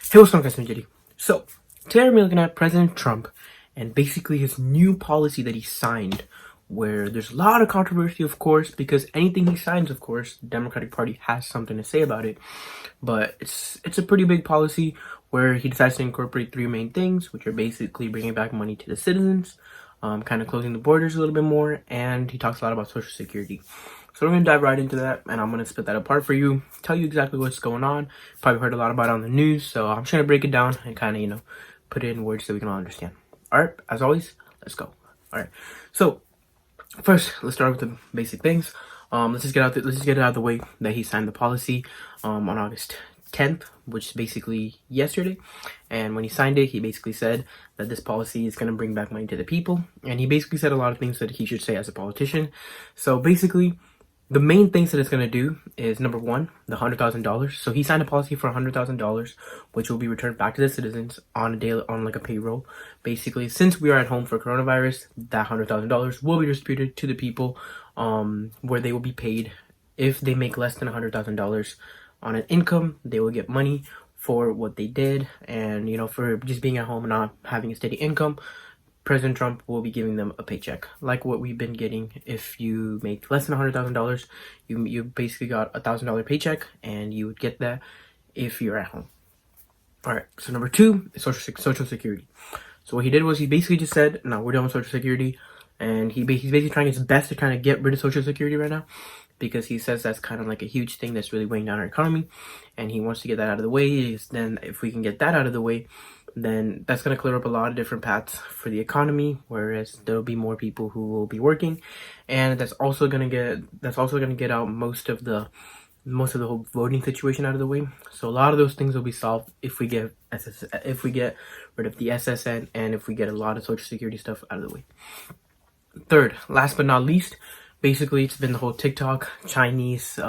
Hey, what's going on, guys? I'm Jedi. So, today we're looking at President Trump and basically his new policy that he signed, where there's a lot of controversy, of course, because anything he signs, of course, the Democratic Party has something to say about it. But it's a pretty big policy where he decides to incorporate three main things, which are basically bringing back money to the citizens, kind of closing the borders a little bit more, and he talks a lot about Social Security. So we're going to dive right into that, and I'm going to split that apart for you, tell you exactly what's going on. Probably heard a lot about it on the news, so I'm trying to break it down and kind of, put it in words so we can all understand. All right, as always, let's go. All right, so first, let's start with the basic things. Let's just get it out of the way that he signed the policy on August 10th, which is basically yesterday. And when he signed it, he basically said that this policy is going to bring back money to the people. And he basically said a lot of things that he should say as a politician. So basically, the main things that it's going to do is, number one, the $100,000. So he signed a policy for $100,000, which will be returned back to the citizens on a payroll. Basically, since we are at home for coronavirus, that $100,000 will be distributed to the people, where they will be paid if they make less than $100,000 on an income. They will get money for what they did, and for just being at home and not having a steady income. President Trump will be giving them a paycheck, like what we've been getting. If you make less than $100,000, you basically got a $1,000 paycheck, and you would get that if you're at home. All right. So number two is Social Security. So what he did was he basically just said, "No, we're done with Social Security," and he's basically trying his best to kind of get rid of Social Security right now, because he says that's kind of like a huge thing that's really weighing down our economy, and he wants to get that out of the way. Then if we can get that out of the way, then that's going to clear up a lot of different paths for the economy, whereas there'll be more people who will be working, and that's also going to get out most of the whole voting situation out of the way. So a lot of those things will be solved if we get rid of the SSN, and if we get a lot of Social Security stuff out of the way. Third, last but not least, basically it's been the whole TikTok Chinese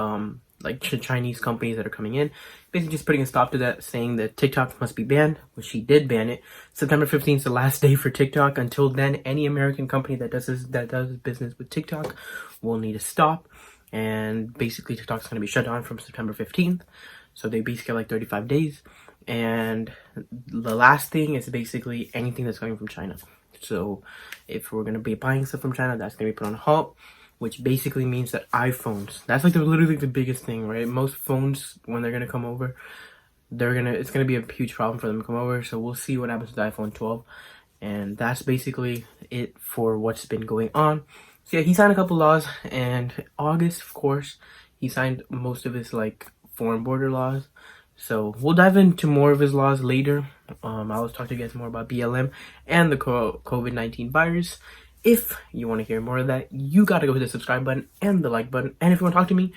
Chinese companies that are coming in, basically just putting a stop to that, saying that TikTok must be banned, which he did ban it. September 15th is the last day for TikTok. Until then, any American company that does business with TikTok will need to stop. And basically TikTok's going to be shut down from September 15th. So they basically have like 35 days. And the last thing is basically anything that's coming from China. So if we're going to be buying stuff from China, that's going to be put on halt, which basically means that iPhones, that's like literally the biggest thing, right? Most phones, when they're going to come over, it's going to be a huge problem for them to come over. So we'll see what happens with the iPhone 12. And that's basically it for what's been going on. So yeah, he signed a couple laws, and August, of course, he signed most of his foreign border laws. So we'll dive into more of his laws later. I'll talk to you guys more about BLM and the COVID-19 virus. If you want to hear more of that, you got to go hit the subscribe button and the like button. And if you want to talk to me,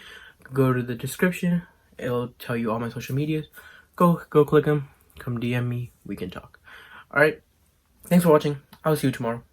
go to the description. It'll tell you all my social medias. Go click them. Come DM me. We can talk. All right. Thanks for watching. I'll see you tomorrow.